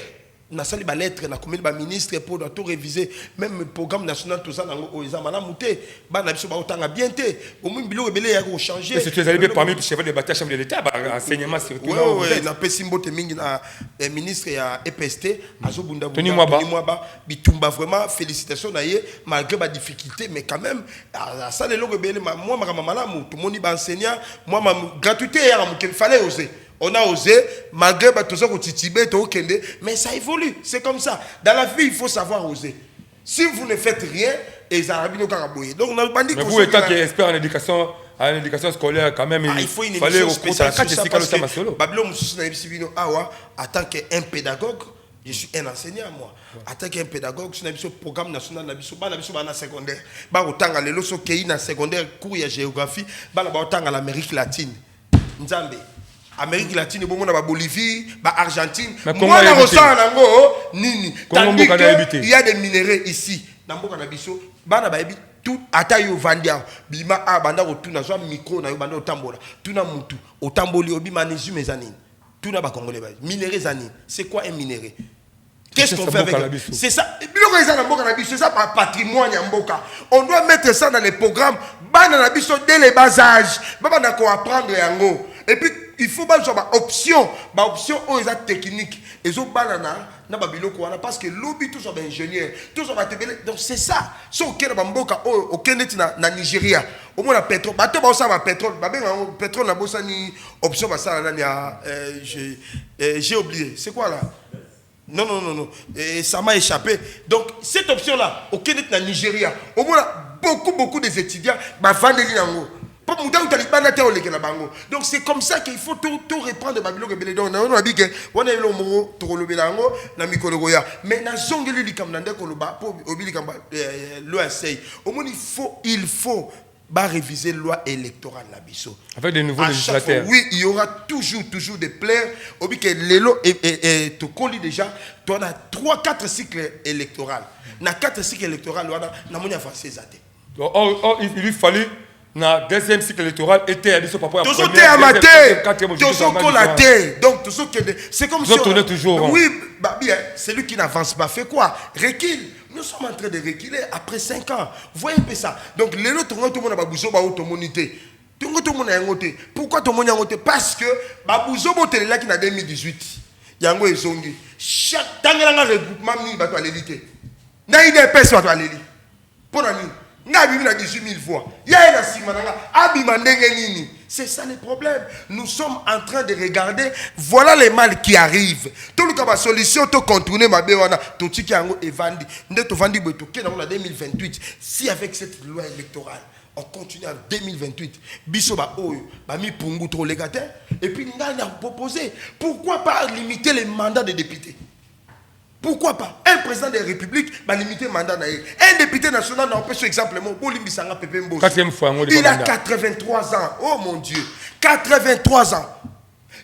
on a sali ba lettre na commis ba ministre pour tout réviser même le programme national tout ça dans examen na muté ba na biso ba otanga bien té au moins bilo rebelle ya ko changer. Si tu es allé parmi les chefs de bataille chef de l'état enseignement surtout. Oui, na pesimbo te mingi na ministre ya EPST azobunda Tony Mwaba bitumba vraiment félicitations na ye malgré ba difficulté mais quand même ça le rebelle moi ma malamu tout moni ba enseignant moi ma gratuité ya mu qu'il fallait oser. On a osé, malgré tout ça, mais ça évolue. C'est comme ça. Dans la vie, il faut savoir oser. Si vous ne faites rien, les Arabes ne vont pas. Donc, mais vous, étant expert en éducation scolaire, quand même, il faut une émission spéciale. En tant qu'un pédagogue, je suis un enseignant, moi. En tant qu'un pédagogue, je suis un programme national de secondaire. Autant à l'éloso qui est secondaire, cours de géographie, autant à l'Amérique latine. Nzambe. Amérique latine, Bolivie, Argentine. Moi, je ressens nini. Tandis qu'il y a des minéraux ici. Dans le Canabiso, tout atayo vandia. Bima a banda rotuna so micro na yo banda otambola. Tuna mutu, otamboli obi manésium mezanine. Tuna ba congolais ba. Minéraux zanine. C'est quoi un minéraux? Qu'est-ce qu'on fait avec ça? C'est ça. C'est ça par patrimoine Yamboka. On doit mettre ça dans les programmes. Bananabiso dès les bas âges. Baba ko apprendre yango. Et puis il faut pas genre option aux techniques et aux banana na babiloko wana parce que lobby tout soit ingénieur tout soit donc c'est ça so okena bamboka au keneti na Nigeria au moins la pétrole bato ba ça ba pétrole ba benga pétrole na bosa ni option ba ça là j'ai oublié c'est quoi là non et ça m'a échappé donc cette option là au keneti na Nigeria au moins beaucoup des étudiants ba vandeli nango. Donc c'est comme ça qu'il faut tout reprendre de donc on a dit que on est l'homo mais na zongeli likamnande koloba pour obili kamba loi sey au moins il faut réviser loi électorale la biso avec des nouveaux législateurs. Oui, il y aura toujours des plaires obi que lelo et to koli déjà tu as 3-4 cycles électoraux na 4 cycles électoraux na monia fa cesate. Il lui fallait na deuxième cycle électoral était à l'issue par rapport à la première donc c'est comme si on toujours oui bien celui qui n'avance pas fait quoi recule. Nous sommes en train de reculer après 5 ans voyez un peu ça donc les autres tout le monde a besoin d'automonité tout le monde a ngoté pourquoi tout le monde a ngoté parce que babuzo botelé là qui na 2018 yango ezongi chaque tangela regroupement ni bato alélité na idée personne bato alélité pour ami. C'est ça le problème. Nous sommes en train de regarder. Voilà les mal qui arrivent. Tout le cas, la solution, tu contourner ma béwana. Tout ce qui est vendu. Nous avons vendu en 2028. Si avec cette loi électorale, on continue en 2028. Bisoba Oyo, Bami Pungu trop légataire. Et puis, nous avons proposé. Pourquoi pas limiter les mandats des députés? Pourquoi pas? Un président de la République va limiter le mandat. Un député national n'a pas ce exemple. Il a 83 ans. Oh mon Dieu. 83 ans.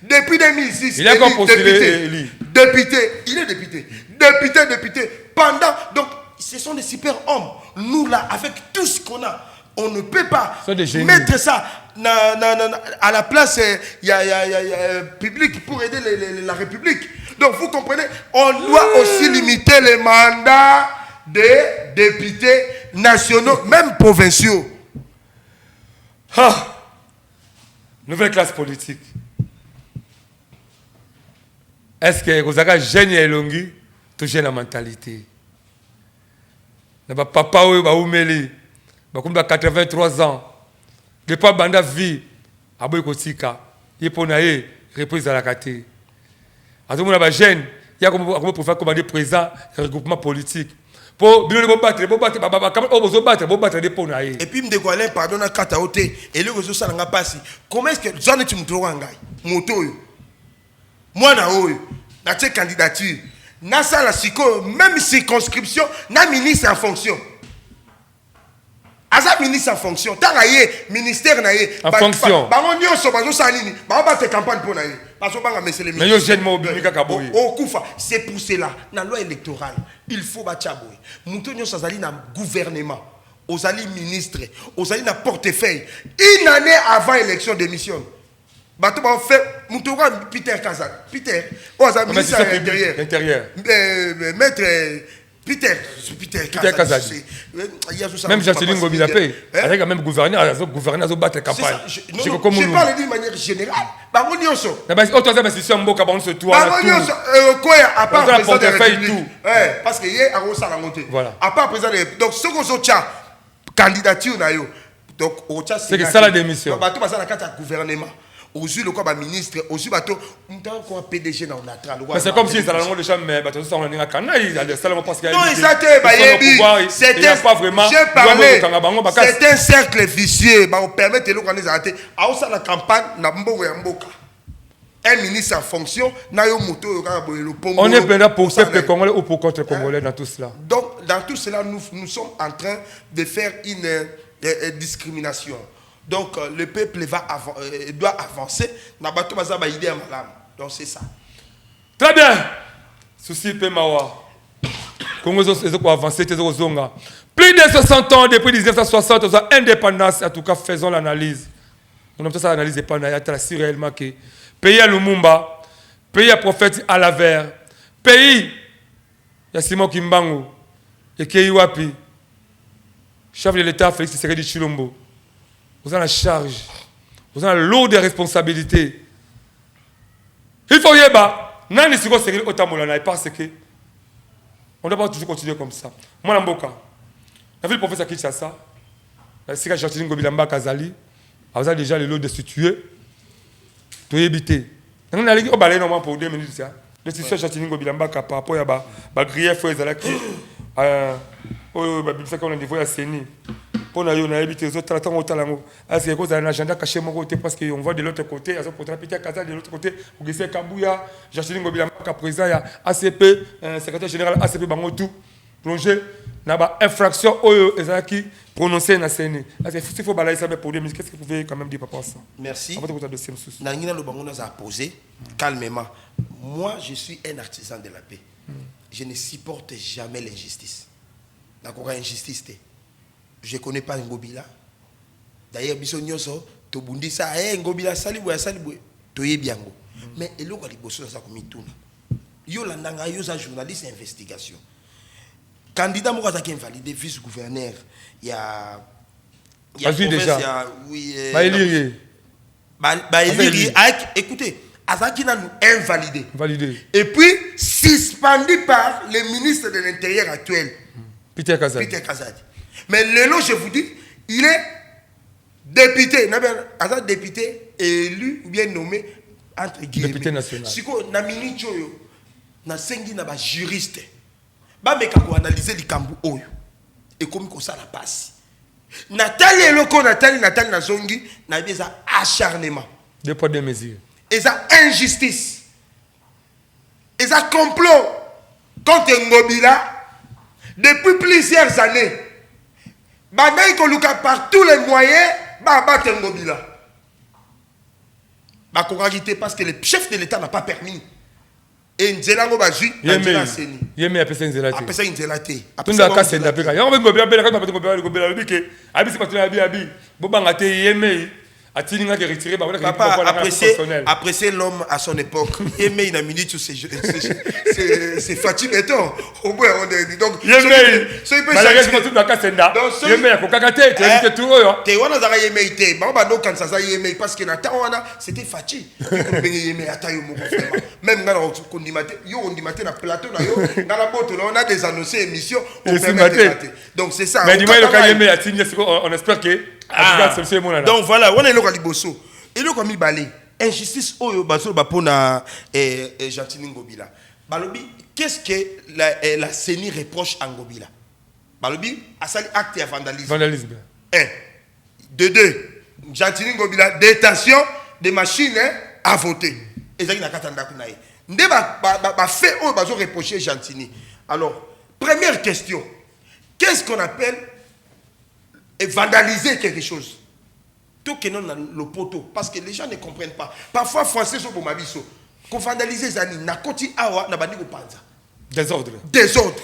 Depuis 2006. Il a encore postulé. Député. Il est député. Député. Pendant. Donc, ce sont des super hommes. Nous, là, avec tout ce qu'on a, on ne peut pas mettre ça à la place publique pour aider la République. Donc vous comprenez, on doit aussi limiter les mandats des députés nationaux, même provinciaux. Nouvelle classe politique. Est-ce que vous avez gêné et longi touché la mentalité? Papa ou Baoumeli, Bakoum 83 ans, de pas banda vie, Aboy Kotika, Yeponaye, reprise à la kate. À tout le monde a gêné, il y a comme président, regroupement politique. pour bien le battre des pots. Et puis, me décoller, pardon, à Kataoté, et le réseau Salanga Passi. Comment est-ce que j'en ai un Moutorangai? Moto. Moi, na tes candidature. Na ça la siko, même circonscription, na ministre en fonction. Asa ministre en fonction. Tant ministère na yé. En fonction. On n'y a pas salini. On te campagne pour na yé. Parce qu'on va mettre les ministres. C'est pour cela, dans la loi électorale, il faut batchaboy. Moutonio Sazali na gouvernement, aux alliés ministres, aux alliés na portefeuille. Une année avant l'élection d'émission. Bateau va faire Moutoura Peter Kazan. Peter, ministre de l'Intérieur. Maître Peter Kazan. Même Jacqueline Ngobila paye. Avec même gouverneur à battre campagne. Je parle d'une manière générale. À part président de la République. Parce qu'il y a un gros monté. À part président de la République. Donc, ce qu'on a candidature, donc, c'est que ça la démission. Bateau va la carte à gouvernement. Aussi le quoi ministre, aussi bateau, on tant qu'on PDG dans la c'est comme si ça la de chambre mais bateau ça on est à Canada, il a seulement parce qu'il y a non, c'est un cercle vicieux, bah on permet de l'organiser arrêter. À ça la campagne na mbogo ya mboka. Un ministre en fonction, na yo moto le Pongo. On est plein pour peuple congolais ou pour contre congolais dans tout cela. Donc dans tout cela nous sommes en train de faire une discrimination. Donc le peuple doit avancer. Donc c'est ça. Très bien. Souci Pemawa. Congo est avancé. Plus de 60 ans depuis 1960, aux indépendance, en tout cas faisons l'analyse. On a fait ça l'analyse et pas si réellement que pays à Lumumba, pays à prophète à la verre, pays à Simon Kimbangu et Keiwapi, chef de l'État Félix Tshisekedi Tshilombo. Vous avez la charge, vous avez la lourde responsabilité. Il faut y aller, parce que on ne doit pas toujours continuer comme ça. Moi, je suis le professeur Kinshasa, je suis Jacqueline Ngobila Kazali, vous avez déjà le lot destitué. Tu es évité. On a dit que normalement pour 2 minutes. Le destitué Jacqueline Ngobila par rapport à grief, il y a qu'on a dévoilé à Séni. Pour nous éviter les autres traitants au talent. Est-ce que vous avez un agenda caché mon côté parce qu'on voit de l'autre côté, pour Peter Kazan de l'autre côté, pour Gissé Kabouya, Jacqueline Ngobila président, il y a ACP, secrétaire général ACP Bangotou, plongé dans l'infraction qui prononcée dans la CNI. Il faut balayer ça pour 2 minutes. Qu'est-ce que vous pouvez quand même dire par rapport à ça? Merci. Nangina le Bango nous a posé calmement. Moi, je suis un artisan de la paix. Je ne supporte jamais l'injustice. D'accord, injustice. Je ne connais pas Ngobila. D'ailleurs, Bissonyoso, Tobundi ça, Ngobila saliboué, Toye Biango. Mais il y a des choses qui sont comme tout. Il y a un journaliste d'investigation. Candidat Mouraza qui est invalidé, vice-gouverneur, il y a. Il y a déjà. Oui. Écoutez, Azaki n'a nous invalidé. Et puis, suspendu par le ministre de l'Intérieur actuel, Peter Kazan. Mais le nom, je vous dis, il est député. Député élu ou bien nommé entre guillemets. Député national. Si vous avez un juriste, vous analyser les cambous et comme ça la passe. Nathalie et Loko, Nathalie Nazongi, n'a des acharnement. Deux poids, deux mesures. Et ça injustice. Et ça complot contre Ngobila depuis plusieurs années. Banaï Koluka par tous les moyens, battre Ngobila. Parce que le chef de l'État n'a pas permis. Et Nzelango Baji, Nzela Seni. Yémé appelle ça Nzela. Appelle ça Nzela. Tout le monde c'est d'après. On va Ngobila bela quand Ngobila le bique. Abi c'est pas tout abi. Bobanga te Yémé. A-t-il qui retiré Papa apprécier l'homme à son époque. Yémé il a mis tout c'est Fatih Beton. Au moins on est donc Yémé. Malheureusement tout dans Kasenda. Yémé ko kakate tu as dit tout yo. Te wana za Yémé ité. Ba no kan ça Yémé parce que na ta wana c'était Fatih. Yémé atayo mo vraiment. Même dans on dit matin, on dit matin na plateau na yo, dans la botte là on a des annoncés émissions on permet de mater. Donc c'est ça. Mais dis-moi le Yémé a signé on espère que donc voilà, on est là Liboso. Et là comme balé, injustice oyo baso ba pona Jacqueline Ngobila. Balobi, qu'est-ce que la CENI reproche à Ngobila? balobi asali acte ya vandalisme. Vandalisme. 1. De 2. Gentini Ngobila, détention des machines à voter. Et ça, il y a un naï. Nde ba fait on va reprocher Gentini. Alors, première question. Qu'est-ce qu'on appelle vandaliser quelque chose? Tout que non le poteau parce que les gens ne comprennent pas. Parfois français sont pour mabiso. Qu'on vandaliser zani na koti awa na bandi ko panza. Désordre. Désordre.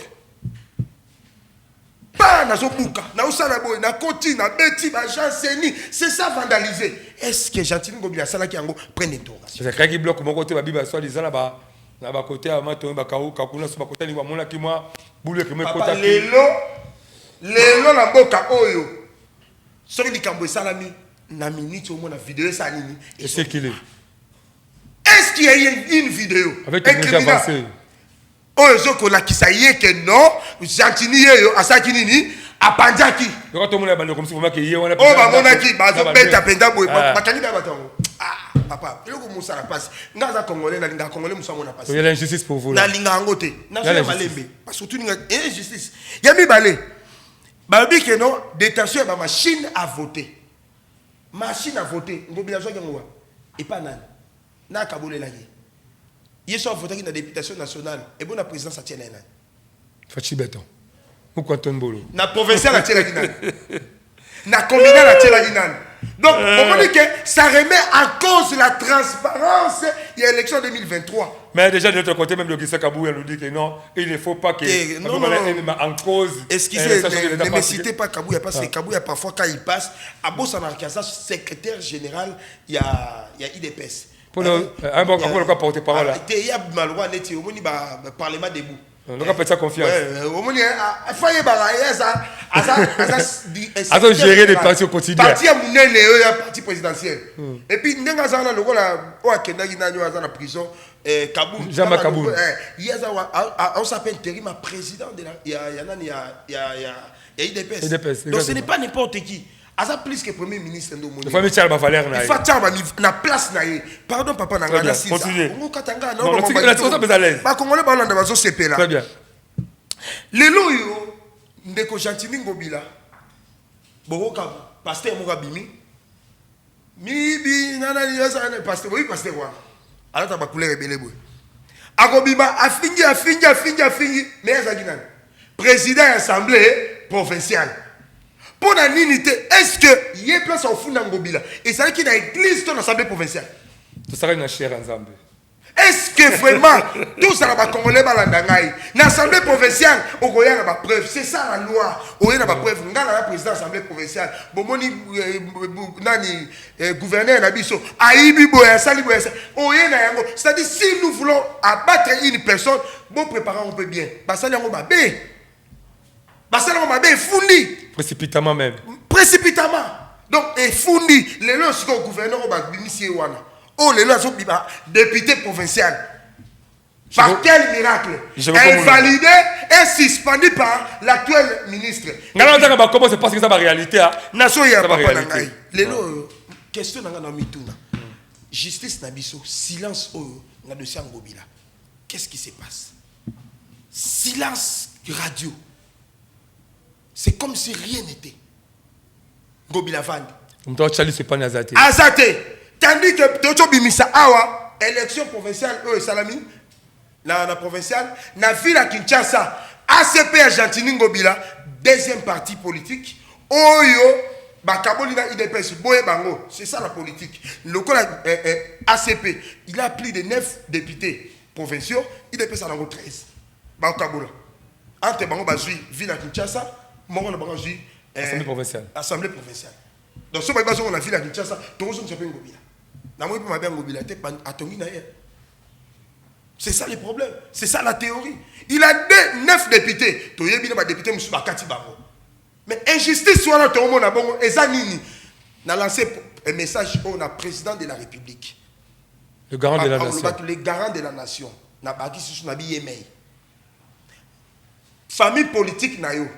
Pas na zobuka, na usala boy, na koti, na beti, ba chanseni, c'est ça vandaliser. Est-ce que Gentini Ngobila sala ki yango prenne interrogation? C'est quand qui bloque mon côté ba biba soit disant là-bas na ba côté à mato ba kaou kakuna so ba côté ni wa mona ki moi boule que me Papa côté lelo na boka oyo. Soki likambo salami na minute au mona vidéo ça nini et c'est qu'il est. Est-ce qu'il y a une vidéo avec une avancée? Oh, je connais qui ça y est que non, Gentini yo asaki nini apanjaki. Quand tout le monde a comme si vous m'avez dit on a oh ba monaki ba zo beta penda boy bakangi ba batango. Ah papa, il ko musa la passe. Ngaza congolais na linga congolais musa mona passe. Il y a l'injustice pour vous. Na linga ngote. Na so malembe. Parce que tout linga injustice. Ya mi balé. Ba bi que non, détention ba machine à voter. Machine à voter, Ngobila zo ngwa. Et pas nan. Na kabole la ye. Hier soir, voté dans la députation nationale et bon la présidence à Tchénéna. Fachi Béton. Ou Quentin Bolo. Na provincial à Tchénéna. Na communal à Tchénéna. Donc, on dit que ça remet en cause la transparence de l'élection 2023. Mais déjà de notre côté, même le Gissa Kabou nous dit que non, il ne faut pas que. Non, en cause. Excusez, ne me citez pas Kabouya parce que Kabouya, parfois, quand il passe, à Bosanarkasa, secrétaire général, il y a IDPS. Pour un bon porter parole. Il y a Malouane et au Parlement debout. On n'a pas ça confiance. Il faut gérer des partis au quotidien. Parti parti présidentiel. Et puis, nous avons la prison. Jean-Marc Kabou. On s'appelle Terima, président de la IDPS. Donc ce n'est pas n'importe qui. Asa plus que premier ministre ndo moni. Il faut mettre Charles Bavaler na. Il faut Charles na place na ye. Pardon papa na ngana sisa. Continue. On katanga non non. Ba Congolais ba landa bazo sepela. Très bien. Lelo yo ndeko Gentini Ngobila. Bokoka pasteur Mugabimi. Mibi nana ni yasa na pasteur oui pasteur wa. Ala ta ba couleur ebele boy. Akobiba afingi mais azaginan. Président de l'Assemblée provinciale. Pour la unité, est-ce que y a place au fond d'Angobila? Et c'est qu'il y a une église dans l'Assemblée provinciale. Tout ça, il y a une chère ensemble. Est-ce que vraiment, tout ça va congolais balandangaï? L'Assemblée provinciale, au Goya n'a pas preuve. C'est ça la loi. Au Goya n'a pas preuve. Nous avons la président de l'Assemblée provinciale. Bomoni, nani, gouverneur Nabiso, Aïbi Boya, Sali Boya. C'est-à-dire, si nous voulons abattre une personne, bon, préparons un peu bien. Basali Yango Babé. Basali Yango Babé, Fundi. Précipitamment même. Précipitamment. Donc, et Fundi, les lois sont gouverneur au Babimisi Wana. Oh, les lois sont député provincial. Par quel miracle? Invalidé et suspendu par l'actuel ministre. Comment c'est parce que ça va réalité? Nation ya papa nangai. Les lois, question na mituna. Justice Nabiso, silence au na dossier Ngobila. Qu'est-ce qui se passe? Silence radio. C'est comme si rien n'était. Ngobila Vandi. Azate. Tandis que Toto Bimisa Awa, élection provinciale, Salami, la provinciale, na ville à Kinshasa, ACP à Gentini Ngobila, deuxième parti politique, Oyo, Bakabolina IDPS, Boye Bango, c'est ça la politique. Le ACP, il a plus de 9 députés provinciaux, IDPS en a 13. Bakabola. Entre Bango Bazui, ville à Kinshasa, Mongo Bazui, Assemblée provinciale. Assemblée provinciale. Donc, ce qui on a vu la Kinshasa, tout le monde s'appelle Ngobila. C'est ça le problème. C'est ça la théorie. Il a 9 députés. Mais injustice soit là, tout le monde a bon. Et ça, Nini a lancé un message au président de la République. Le garant de la nation. Le garant de la nation. Famille politique nayo.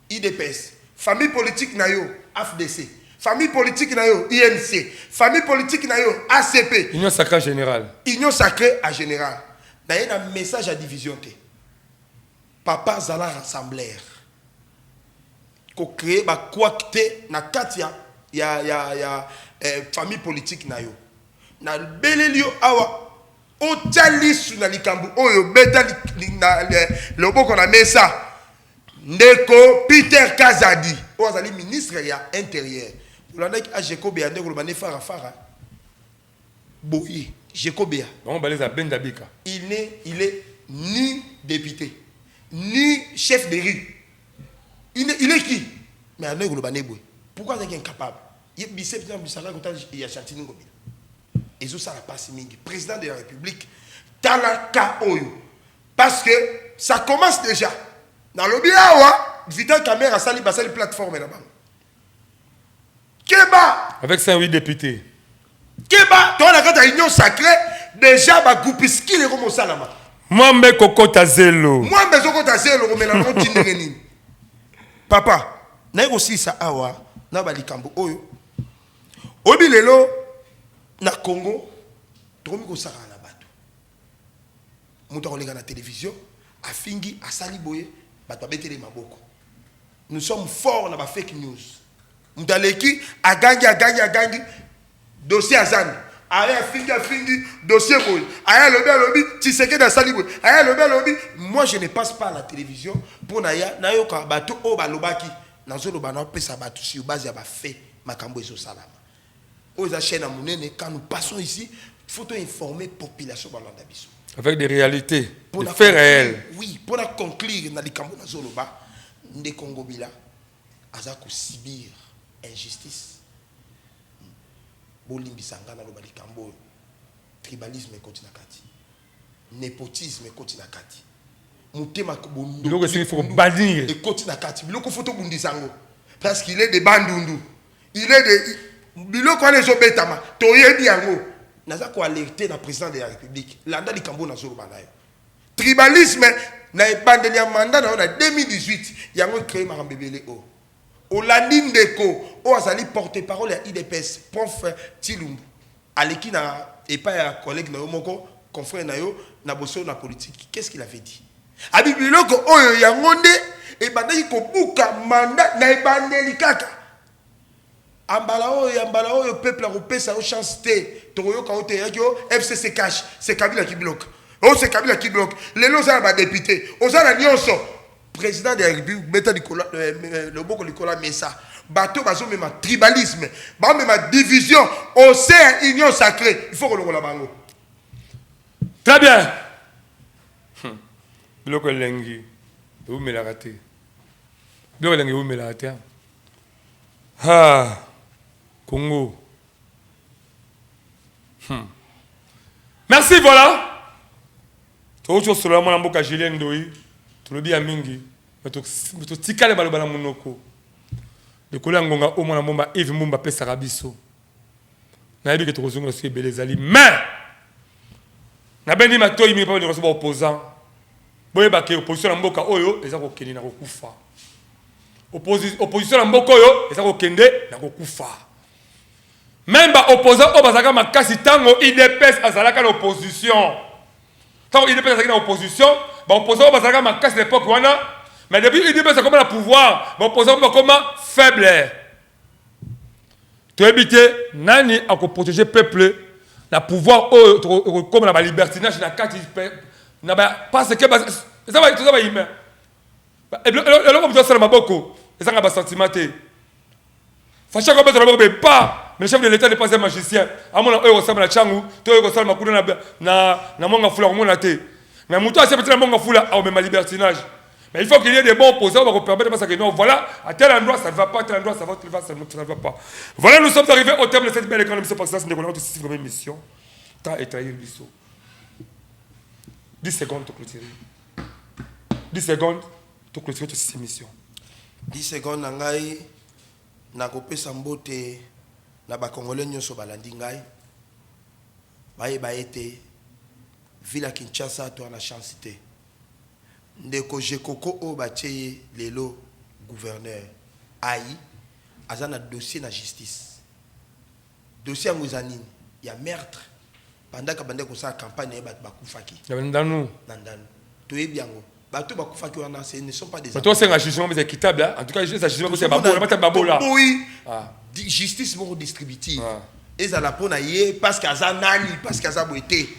IDPS. Famille politique nayo. AFDC. Famille politique nayo, INC. Famille politique nayo, ACP. Union sacrée générale. Union sacrée à général. D'ailleurs, un message à division. Papa Zala rassembleur. ko créer ba coacté na katia ya famille politique na yo na belelio awa o talisu na likambu oyo beta na loboko na mesa ndeko Peter Kazadi o azali ministre ya intérieur Olandaki a Jekobea ndeko lobane fara boyi Jekobea on balise à Bendabika. Il est ni député ni chef de rue. Il est qui? Mais à ndeko lobane boy. Pourquoi est-ce qu'il est incapable? Il bicep dans bisaka kota ya Chantini Ngobila. Et ça la passe mingi président de la République talaka oyo parce que ça commence déjà dans le biawa Vital Caméra sali basali plateforme là-bas. Keba Avec 108 députés. Keba, toi la carte union sacrée déjà ba goupiski les romo salama. Moi me kokota zelo. Moi me kokota zelo mais la tindeni. Papa, na aussi ça awa na ba likambo oyo. Obi lelo na Congo tokomi ko saka na bato. Muta kolega na télévision afingi asali boye bato betele maboko. Nous sommes forts na ba fake news. Mudaleki agangi dossier azan aya fingi dossier boy aya lobi Tshisekedi asali boy aya lobi moi je ne passe pas à la télévision pour na yo ka bato o balobaki nazo loba na pesa bato sur base ya ba fait makambo ezo salama o za chaîne à monene quand nous passons ici faut informer population balanda biso avec des réalités des faits réels. Oui pour conclure na likambo nazo loba nde Congo bila aza ko subir injustice bolimbisanga na loba likambo tribalisme ekoti na kati népotisme ekoti na kati mutema bondo biloko il faut bannir ekoti na kati biloko photo bundisango parce qu'il est de bandundu il est de biloko ane zo betama toyebi yango naza ko alerter na président de la République landa likambo na zo loba nayo tribalisme na ebandeli ya mandat na 2018 yango créé marambebele o Olandi ndeko o azali porte-parole à IDPS prof Tilumbu aleki na epa ya collègue na yo moko confrère na yo na boso na politique qu'est-ce qu'il avait dit abibiloko oyo yango nde ebandaki kobuka mandat na ebandeli kaka ambala oyo peuple a kopesa yo chance te tokoyoka o te yo FCC cash c'est Kabila qui bloque c'est Kabila qui bloque lelo za ba député ozala nyonso président de la République meta le boko likola mesa bateau bazo mema tribalisme ba mema division au sein union sacrée il faut que longola bango très bien biloko lengi ou me la raté biloko lengi ou me la raté Congo merci voilà tout sur la mon mboka Julien Ndoi tolobi ya mingi to tikale baloba na monoko de kola ngonga o mona momba Yves Mumba pesa rabiso na yebi ke to kozonga so ebele zali mais na bendi matoyi mi pa de opposant boye ba ke opposition na mboka oyo eza ko kende na kokufa opposition na mboka oyo eza ko kende na kokufa même ba opposant o bazaka makasi tango IDPS azalaka na opposition tango IDPS azalaka na opposition opposant bazalaka makasi l'époque wana mais depuis IDPS a comme le pouvoir opposant comme faible to éviter nani a protéger peuple na pouvoir comme la libertinage na kati na parce que ça va yime et le comme ça na maboko ça nga ba sentiment te facha comme ça na pas mais le chef de l'état n'est pas un magicien à mon eux ressemble na changu to eux ressemble makuna na monga fula mona te. Mais Moutou a peut-être un bon foula au même libertinage. Mais il faut qu'il y ait des bons opposants pour permettre de passer que non, voilà, à tel endroit ça ne va pas, à tel endroit ça ne va pas. Voilà, nous sommes arrivés au terme de cette belle économie. C'est pour ça que nous avons aussi une mission. Tant et trahir l'issue. 10 secondes pour clôturer. 10 secondes pour clôturer cette mission. 10 secondes, Nangai, Nakopé Sambote, Nabakongolais Nyoso Balandi Ngai, Baye Baete. Villa Kinshasa to na chance te ndeko jekoko o batie lelo gouverneur ai azana dossier na justice dossier ngozanini ya meurtre pendant que bande ko sa campagne ba kufaki ndanu to yebi yango bato bakufaki wana ce ne sont pas des bato c'est un jugement mais équitable en tout cas juste un jugement c'est babola mata babola oui justice moko distributive ezala pona ye parce qu'aza nani parce qu'aza boité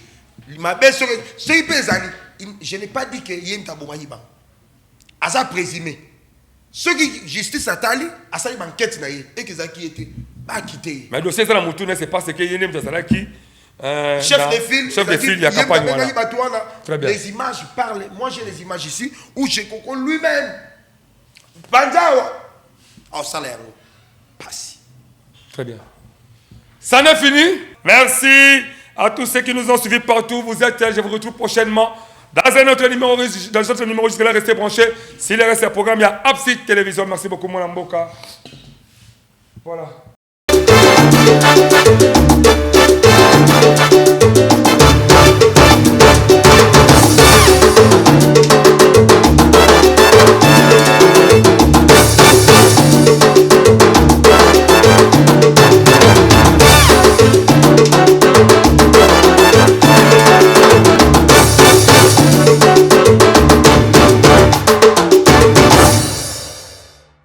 mabe soki pe ezali je n'ai pas dit que ye mtaboma yiba aza présumé soki justice atali asali banquête na ye ekezaki ete ba quitter mais dossier ça la mutuna c'est parce que yene mtazala qui chef de file il y a campagne voilà. Les images parlent. Moi j'ai les images ici où j'ai Coco lui-même Banzawa au salaire passe. Très bien. Ça n'est fini. Merci à tous ceux qui nous ont suivis partout. Vous êtes, je vous retrouve prochainement dans un autre numéro. Dans un autre numéro, jusque-là, restez branchés. S'il reste un programme, il y a Abside Télévision. Merci beaucoup, mon Amboka. Voilà.